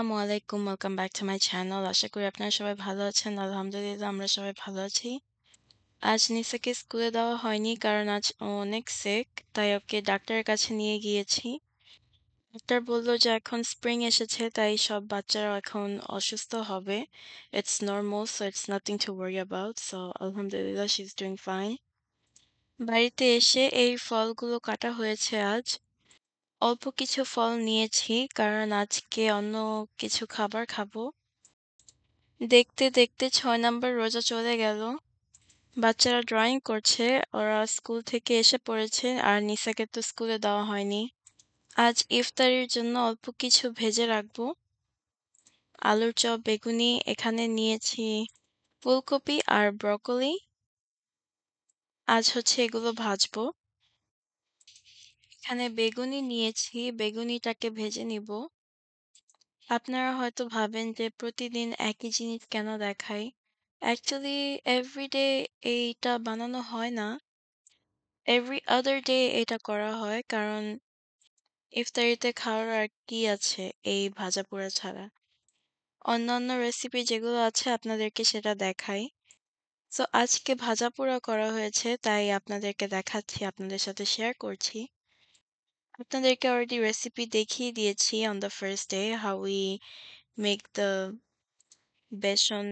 আসসালামু আলাইকুম। Welcome back to my channel. আশা করি আপনারা সবাই ভালো আছেন। আলহামদুলিল্লাহ আমরা সবাই ভালো আছি। আজ নিসাকে স্কুলে দেওয়া হয়নি কারণ আজ ও অনেক সিক, তাই ওকে ডাক্তারের কাছে নিয়ে গিয়েছি। ডাক্তার বলল যে এখন স্প্রিং এসেছে তাই সব বাচ্চারা এখন অসুস্থ হবে। It's normal, so it's nothing to worry about. So আলহামদুলিল্লাহ শি ইজ ডুইং ফাইন। বাড়িতে এসে এই ফলগুলো কাটা হয়েছে আজ। অল্প কিছু ফল নিয়েছি কারণ আজকে অন্য কিছু খাবার খাবো। দেখতে দেখতে ৬ নাম্বার রোজা চলে গেল। বাচ্চারা ড্রয়িং করছে, ওরা স্কুল থেকে এসে পড়েছে আর নিসাকে তো স্কুলে দেওয়া হয়নি। আজ ইফতারির জন্য অল্প কিছু ভেজে রাখবো। আলুর চপ, বেগুনি, এখানে নিয়েছি ফুলকপি আর ব্রকলি। আজ হচ্ছে এগুলো ভাজবো। এখানে বেগুনি নিয়েছি, বেগুনিটাকে ভেজে নিব। আপনারা হয়তো ভাবেন যে প্রতিদিন একই জিনিস কেন দেখাই? অ্যাকচুয়ালি এভরিডে এইটা বানানো হয় না। এভরি আদার ডে এটা করা হয় কারণ ইফতারিতে খাওয়ার আর কি আছে এই ভাজা-পোড়া ছাড়া। অন্যান্য রেসিপি যেগুলো আছে আপনাদেরকে সেটা দেখাই। সো আজকে ভাজা-পোড়া করা হয়েছে তাই আপনাদেরকে দেখাচ্ছি, আপনাদের সাথে শেয়ার করছি। আপনাদেরকে অলরেডি রেসিপি দেখিয়ে দিয়েছি on the first day how we make the besan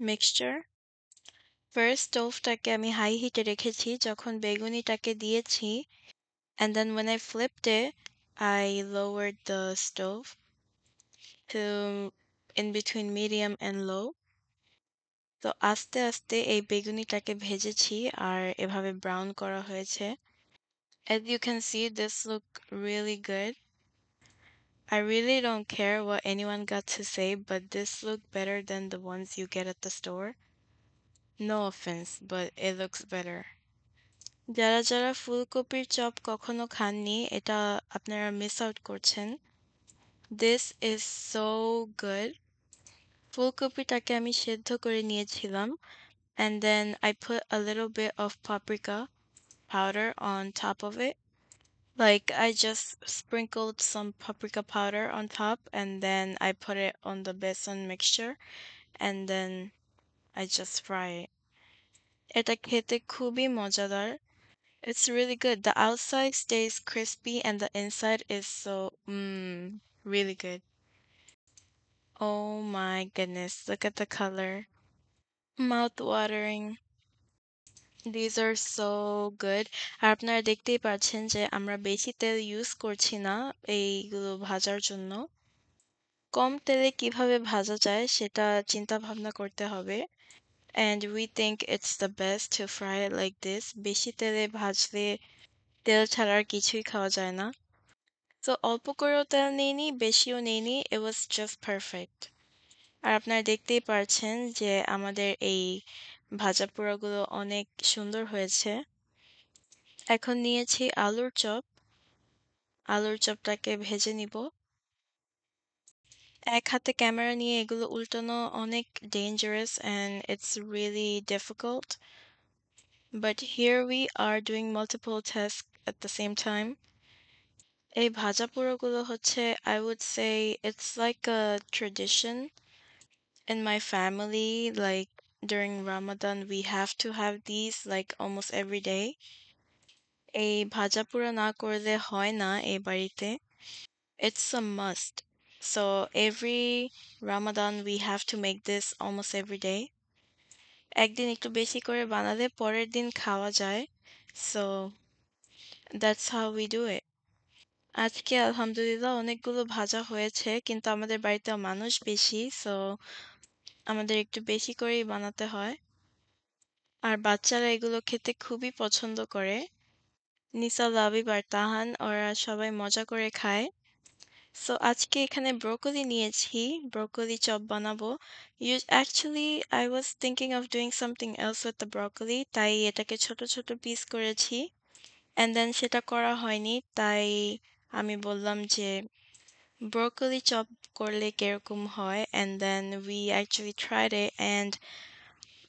mixture. First স্টোভটাকে আমি হাই হিটে রেখেছি যখন বেগুনিটাকে দিয়েছি and then when I flipped it I lowered the stove to in between medium and low. তো আস্তে আস্তে এই বেগুনিটাকে ভেজেছি আর এভাবে ব্রাউন করা হয়েছে. As you can see, this look really good. I really don't care what anyone got to say, but this look better than the ones you get at the store. No offense, but it looks better. যারা যারা ফুলকপির chop কখনো খাননি এটা আপনারা miss out করছেন. This is so good. ফুলকপিটাকে আমি সেদ্ধ করে নিয়েছিলাম and then I put a little bit of paprika powder on top of it. Like I just sprinkled some paprika powder on top and then I put it on the besan mixture and then I just fry it. এটা খেতে খুবই মজাদার. It's really good. The outside stays crispy and the inside is so really good. Oh my goodness, look at the color. Mouth watering. These are so good. আর আপনারা দেখতেই পাচ্ছেন যে আমরা বেশি তেল ইউজ করছি না এইগুলো ভাজার জন্য। কম তেলে কিভাবে ভাজা যায় সেটা চিন্তা ভাবনা করতে হবে। And we think it's the best to fry it like this. বেশি তেলে ভাজলে তেল ছাড়া আর কিছুই খাওয়া যায় না। তো অল্প করেও তেল নেইনি, বেশিও নেইনি. It was just perfect. আর আপনারা দেখতেই পারছেন যে আমাদের এই ভাজা পোড়াগুলো অনেক সুন্দর হয়েছে. এখন নিয়েছি আলুর চপ. আলুর চপটাকে ভেজে নিব. এক হাতে ক্যামেরা নিয়ে এগুলো উল্টানো অনেক dangerous and it's really difficult. But here we are doing multiple tasks at the same time. এই ভাজা পোড়াগুলো হচ্ছে I would say it's like a tradition in my family. Like during Ramadan we have to have these like almost every day. এই ভাজা পোড়া না করলে হয় না এই বাড়িতে. It's a must. So every Ramadan we have to make this almost every day. একদিন একটু বেশি করে বানালে পরের দিন খাওয়া যায়. So that's how we do it. আজকে আলহামদুলিল্লাহ অনেকগুলো ভাজা হয়েছে কিন্তু আমাদের বাড়িতে মানুষ বেশি সো আমাদের একটু বেশি করেই বানাতে হয় আর বাচ্চারা এগুলো খেতে খুবই পছন্দ করে. নিসা, লাবিব আর তাহান ওরা সবাই মজা করে খায়. সো আজকে এখানে ব্রোকলি নিয়েছি, ব্রোকলি চপ বানাবো. Actually I was thinking of doing something else with the broccoli, তাই এটাকে ছোট ছোট পিস করেছি and then সেটা করা হয়নি, তাই আমি বললাম যে ব্রোকলি চপ করলে কিরকম হয় and then we actually tried it and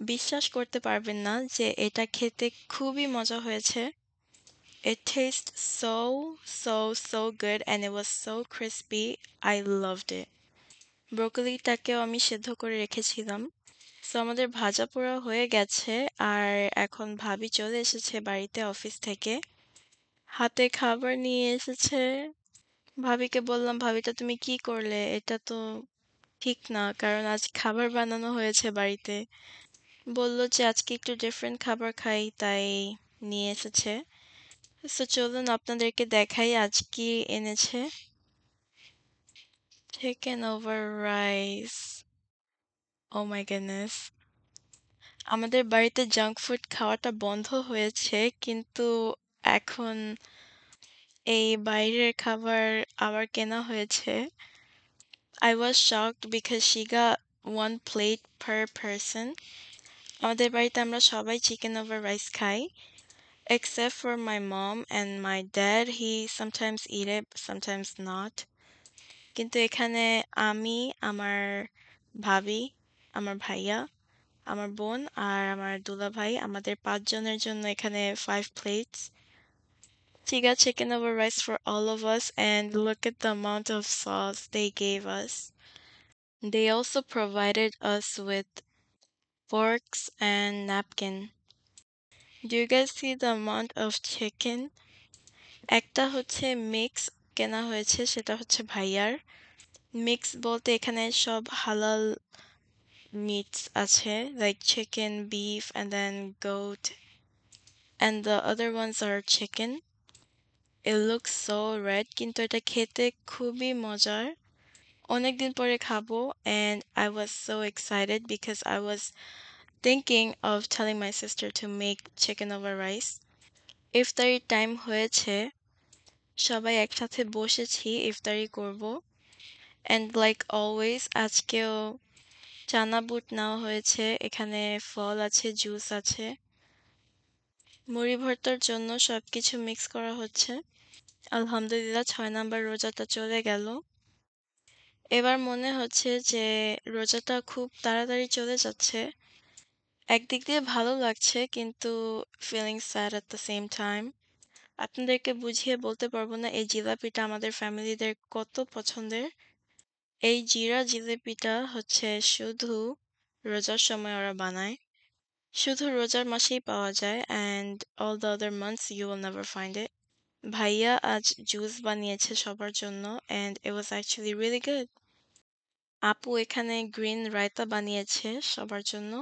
বিশ্বাস করতে পারবেন না যে এটা খেতে খুবই মজা হয়েছে. It tastes so good and it was so crispy. I loved it. ব্রোকলিটাকেও আমি সেদ্ধ করে রেখেছিলাম। সো আমাদের ভাজা পোড়া হয়ে গেছে আর এখন ভাবি চলে এসেছে বাড়িতে অফিস থেকে। হাতে খাবার নিয়ে এসেছে। ভাবিকে বললাম, "ভাবিটা তুমি কি করলে? এটা তো ঠিক না। কারণ আজ খাবার বানানো হয়েছে বাড়িতে।" বলল যে আজকে একটু ডিফারেন্ট খাবার খাই তাই নিয়ে এসেছে। সো চলুন আপনাদেরকে দেখাই আজ কি এনেছে। Chicken over rice. Oh my goodness! আমাদের বাড়িতে জাঙ্ক ফুড খাওয়াটা বন্ধ হয়েছে কিন্তু এখন এই বাইরের খাবার আবার কেনা হয়েছে। I was shocked because she got 1 plate per person. আমাদের বাড়িতে আমরা সবাই চিকেন ওভার রাইস খাই except for my mom and my dad. He sometimes eat it, sometimes not. কিন্তু এখানে আমি, আমার ভাবি, আমার ভাইয়া, আমার বোন আর আমার দুলাভাই আমাদের ৫ জনের জন্য এখানে 5 plates. She got chicken over rice for all of us and look at the amount of sauce they gave us. They also provided us with forks and napkin. Do you guys see the amount of chicken? একটা হচ্ছে mix কেনা হয়েছে সেটা হচ্ছে ভাইয়ার। Mix বলতে এখানে সব হালাল মিটস আছে like chicken, beef and then goat and the other ones are chicken. It looks so red কিন্তু এটা খেতে খুবই মজার। অনেকদিন পরে খাবো and I was so excited because I was thinking of telling my sister to make chicken over rice. ইফতারির time হয়েছে, সবাই একসাথে বসেছি ইফতারি করব and like always আজকেও চানা বুট নেওয়া হয়েছে, এখানে ফল আছে, জুস আছে। মুড়ি ভর্তার জন্য সবকিছু মিক্স করা হচ্ছে। আলহামদুলিল্লাহ ৬ নাম্বার রোজাটা চলে গেল। এবার মনে হচ্ছে যে রোজাটা খুব তাড়াতাড়ি চলে যাচ্ছে। একদিক দিয়ে ভালো লাগছে কিন্তু feeling sad at the same time. আপনাদেরকে বুঝিয়ে বলতে পারবো না এই জিলাপিটা আমাদের ফ্যামিলিদের কত পছন্দের। এই জিরা জিলিপিটা হচ্ছে শুধু রোজার সময় ওরা বানায়। শুধু রোজার মাসেই পাওয়া যায় and all the other months you will never find it. ভাইয়া আজ জুস বানিয়েছে সবার জন্য and it was actually really good. আপু এখানে গ্রিন রায়তা বানিয়েছে সবার জন্য।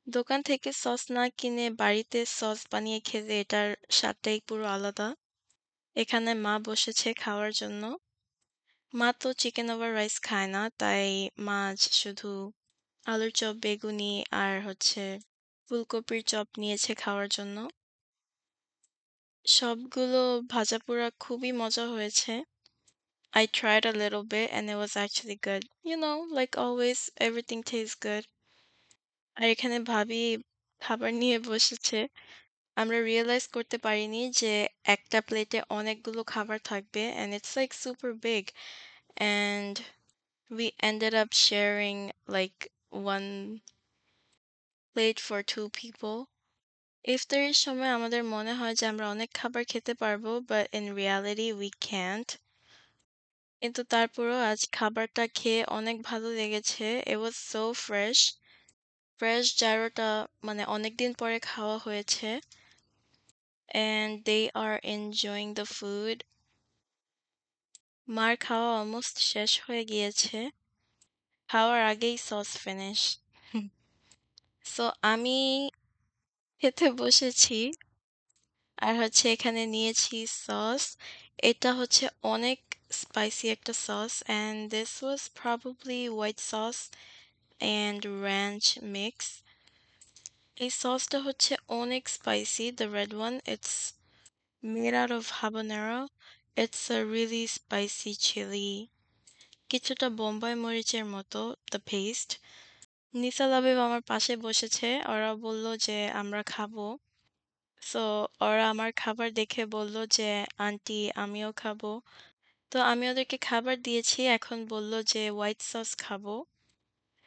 দোকান থেকে সস না কিনে বাড়িতে সস বানিয়ে খেলে এটার স্বাদটাই পুরো আলাদা। এখানে মা বসেছে খাওয়ার জন্য। মা তো চিকেন ওভার রাইস খায় না, তাই মা আজ শুধু আলুর চপ, বেগুনি আর হচ্ছে ফুলকপির চপ নিয়েছে খাওয়ার জন্য। সবগুলো ভাজাপোড়া খুবই মজা হয়েছে। I tried a little bit and it was actually good. You know, like always, everything tastes good. আর এখানে ভাবি খাবার নিয়ে বসেছে। আমরা রিয়ালাইজ করতে পারিনি যে একটা প্লেটে অনেকগুলো খাবার থাকবে and it's like super big and we ended up sharing like one plate for two people. ইফতারের সময় আমাদের মনে হয় যে আমরা অনেক খাবার খেতে পারবো but in reality we can't. কিন্তু তারপরেও আজ খাবারটা খেয়ে অনেক ভালো লেগেছে. It was so fresh. Fresh জারোটা মানে অনেকদিন পরে খাওয়া হয়েছে and they are enjoying the food. মার খাওয়া অলমোস্ট শেষ হয়ে গিয়েছে। খাওয়ার আগেই সস ফিনিশ। সো আমি খেতে বসেছি আর হচ্ছে এখানে নিয়েছি সস। এটা হচ্ছে অনেক স্পাইসি একটা sauce and this was probably white sauce and ranch mix. এই সসটা হচ্ছে অনেক spicy, the red one. It's made out of habanero. It's a really spicy chili. কিছুটা বোম্বাই মরিচের মতো, the paste. নিসা লাবিব আমার পাশে বসেছে। ওরা বলল যে আমরা খাবো। সো ওরা আমার খাবার দেখে বলল যে আন্টি আমিও খাবো। তো আমি ওদেরকে খাবার দিয়েছি। এখন বলল যে হোয়াইট সস খাবো।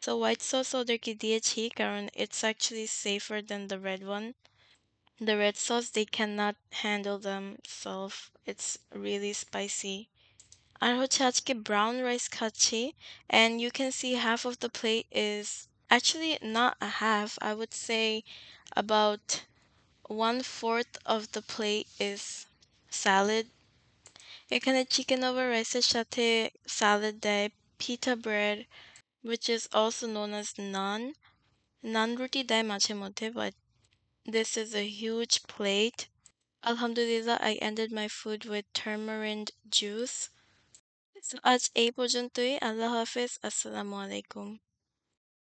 সো হোয়াইট সস ওদেরকে দিয়েছি কারণ it's actually safer than the red one. The red sauce they cannot handle themselves. It's really spicy. আর হচ্ছে আজকে ব্রাউন রাইস খাচ্ছি and you can see half of the plate is actually not a half, I would say about 1/4 of the plate is salad. এখানে chicken over রাইসের সাথে সালাদ দেয়, পিটা bread which is also known as naan. নান রুটি দেয় মাঝে মধ্যে, but this is a huge plate. Alhamdulillah, I ended my food with tamarind juice. So আজ এই পর্যন্তই। আল্লাহ হাফেজ। আসসালামু আলাইকুম।